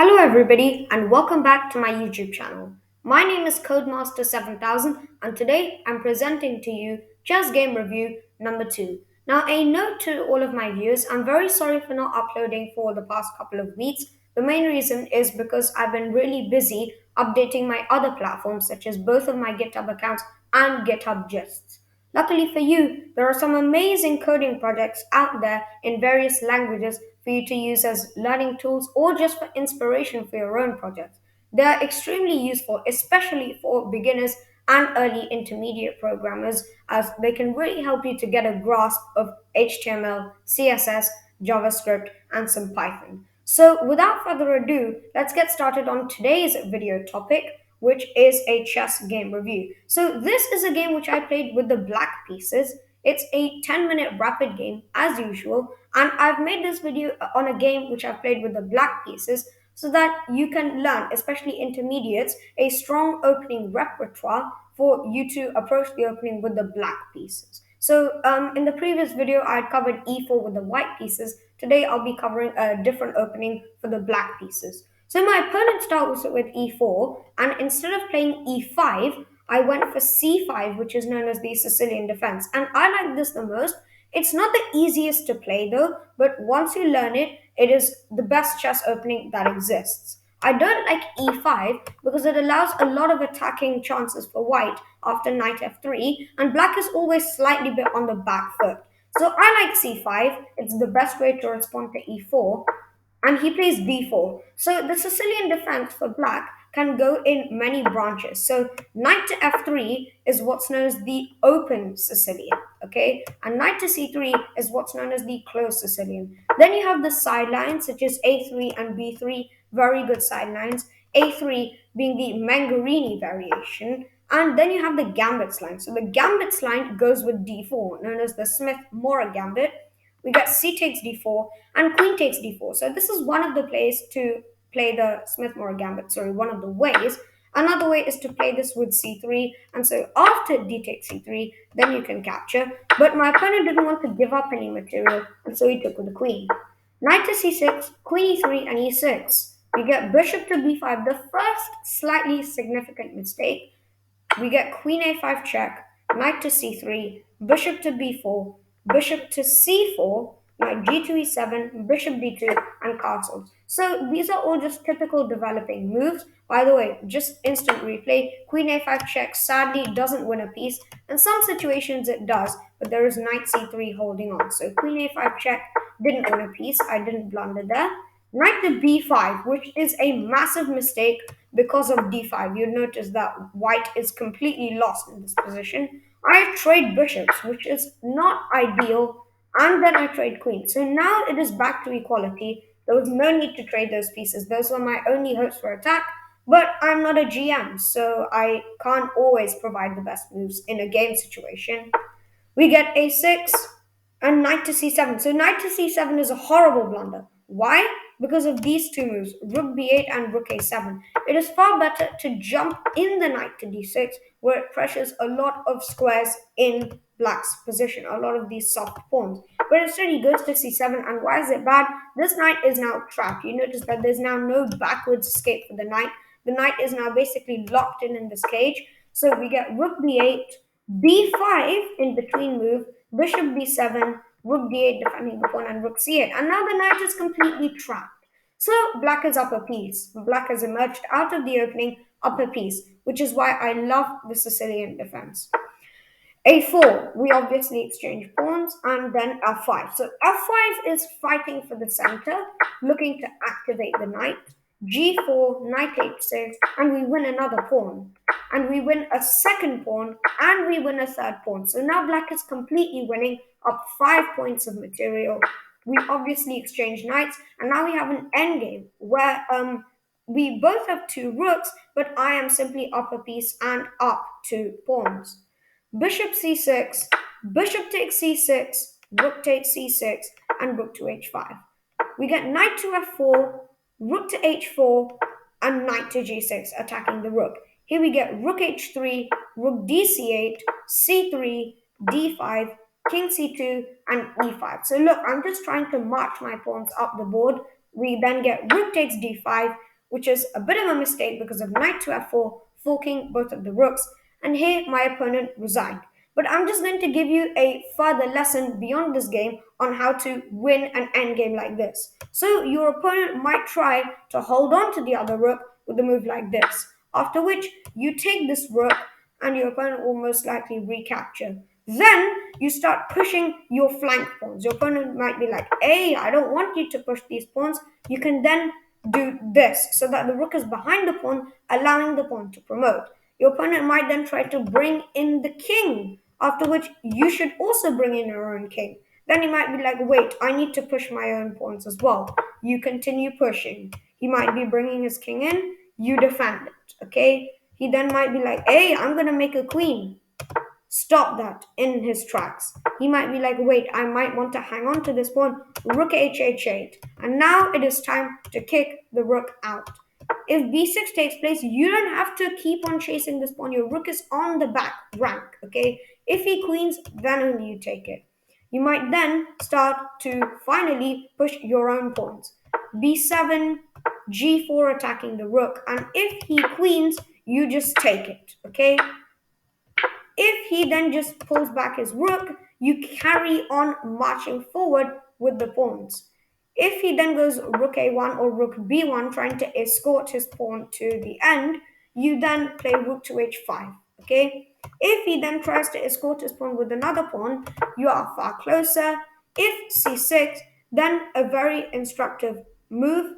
Hello, everybody, and welcome back to my YouTube channel. My name is Codemaster7000, and today I'm presenting to you Chess Game Review number 2. Now, a note to all of my viewers, I'm very sorry for not uploading for the past couple of weeks. The main reason is because I've been really busy updating my other platforms, such as both of my GitHub accounts and GitHub Gists. Luckily for you, there are some amazing coding projects out there in various languages for you to use as learning tools or just for inspiration for your own projects. They are extremely useful, especially for beginners and early intermediate programmers, as they can really help you to get a grasp of HTML, CSS, JavaScript, and some Python. So, without further ado, let's get started on today's video topic, which is a chess game review. So, this is a game which I played with the black pieces. It's a 10-minute rapid game as usual, and I've made this video on a game which I've played with the black pieces so that you can learn, especially intermediates, a strong opening repertoire for you to approach the opening with the black pieces. So, in the previous video, I covered e4 with the white pieces. Today, I'll be covering a different opening for the black pieces. So, my opponent starts with e4, and instead of playing e5, I went for c5, which is known as the Sicilian Defense. And I like this the most. It's not the easiest to play though, but once you learn it, it is the best chess opening that exists. I don't like e5 because it allows a lot of attacking chances for white after knight f3, and black is always slightly bit on the back foot. So I like c5, it's the best way to respond to e4, and he plays b4. So the Sicilian defense for black can go in many branches. So knight to f3 is what's known as the open Sicilian, okay? And knight to c3 is what's known as the closed Sicilian. Then you have the sidelines such as a3 and b3, very good sidelines. a3 being the Mangarini variation. And then you have the gambits line. So the gambits line goes with d4, known as the Smith-Morra gambit. We got c takes d4 and queen takes d4. So this is one of the plays to play the Smith-Morra gambit. Sorry, one of the ways. Another way is to play this with c3, and so after d takes c3, then you can capture. But my opponent didn't want to give up any material, and so he took with the queen. Knight to c6, queen e3, and e6. We get bishop to b5, the first slightly significant mistake. We get queen a5 check, knight to c3, bishop to b4, bishop to c4, knight g2 e7, bishop d2, and castles. So these are all just typical developing moves. By the way, just instant replay, queen a5 check sadly doesn't win a piece. In some situations it does, but there is knight c3 holding on. So queen a5 check didn't win a piece, I didn't blunder there. Knight to b5, which is a massive mistake because of d5. You notice that white is completely lost in this position. I trade bishops, which is not ideal, and then I trade queen. So now it is back to equality. There was no need to trade those pieces. Those were my only hopes for attack, but I'm not a GM, so I can't always provide the best moves in a game situation. We get a6 and knight to c7. So knight to c7 is a horrible blunder. Why? Because of these two moves, rook b8 and rook a7. It is far better to jump in the knight to d6, where it pressures a lot of squares in black's position, a lot of these soft pawns. But instead he goes to c7, and why is it bad? This knight is now trapped. You notice that there's now no backwards escape for the knight. The knight is now basically locked in this cage. So we get rook b8, b5 in between move, bishop b7, rook d8 defending the pawn, and rook c8. And now the knight is completely trapped. So black is up a piece. Black has emerged out of the opening up a piece, which is why I love the Sicilian defense. a4, we obviously exchange pawns, and then f5. So f5 is fighting for the center, looking to activate the knight. g4, knight h6, and we win another pawn. And we win a second pawn, and we win a third pawn. So now black is completely winning, up 5 points of material. We obviously exchange knights, and now we have an endgame where we both have two rooks, but I am simply up a piece and up two pawns. Bishop c6, bishop takes c6, rook takes c6, and rook to h5. We get knight to f4, rook to h4, and knight to g6, attacking the rook. Here we get rook h3, rook dc8, c3, d5, king c2, and e5. So look, I'm just trying to march my pawns up the board. We then get rook takes d5, which is a bit of a mistake because of knight to f4, forking both of the rooks, and here my opponent resigned. But I'm just going to give you a further lesson beyond this game on how to win an endgame like this. So your opponent might try to hold on to the other rook with a move like this, after which you take this rook and your opponent will most likely recapture. Then you start pushing your flank pawns. Your opponent might be like, hey, I don't want you to push these pawns. You can then do this so that the rook is behind the pawn, allowing the pawn to promote. Your opponent might then try to bring in the king, after which you should also bring in your own king. Then he might be like, wait, I need to push my own pawns as well. You continue pushing. He might be bringing his king in, you defend it, okay? He then might be like, hey, I'm going to make a queen. Stop that in his tracks. He might be like, wait, I might want to hang on to this pawn, rook h8, and now it is time to kick the rook out. If b6 takes place, you don't have to keep on chasing this pawn. Your rook is on the back rank, okay? If he queens, then only you take it. You might then start to finally push your own pawns. b7, g4 attacking the rook, and if he queens, you just take it, okay? If he then just pulls back his rook, you carry on marching forward with the pawns. If he then goes rook a1 or rook b1, trying to escort his pawn to the end, you then play rook to h5, okay? If he then tries to escort his pawn with another pawn, you are far closer. If c6, then a very instructive move,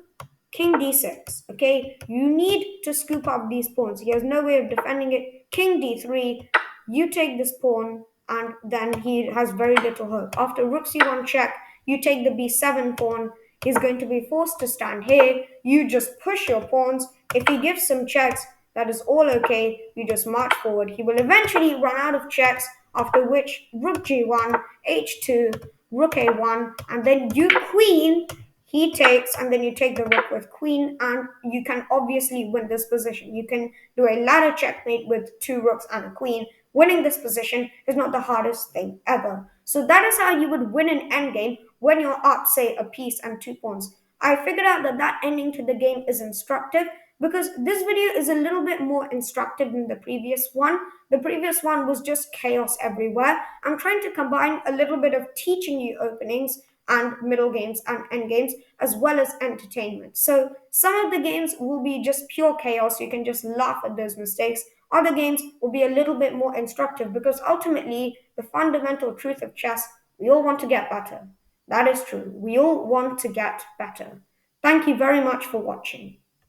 king d6, okay? You need to scoop up these pawns. He has no way of defending it. King d3, you take this pawn, and then he has very little hope. After rook c1 check, you take the b7 pawn. He's going to be forced to stand here. You just push your pawns. If he gives some checks, that is all okay. You just march forward. He will eventually run out of checks, after which rook g1, h2, rook a1, and then you queen. He takes, and then you take the rook with queen, and you can obviously win this position. You can do a ladder checkmate with two rooks and a queen. Winning this position is not the hardest thing ever. So that is how you would win an endgame when you're up, say, a piece and two pawns. I figured out that that ending to the game is instructive because this video is a little bit more instructive than the previous one. The previous one was just chaos everywhere. I'm trying to combine a little bit of teaching you openings and middle games and end games as well as entertainment. So some of the games will be just pure chaos. You can just laugh at those mistakes. Other games will be a little bit more instructive because ultimately the fundamental truth of chess, we all want to get better. That is true. We all want to get better. Thank you very much for watching.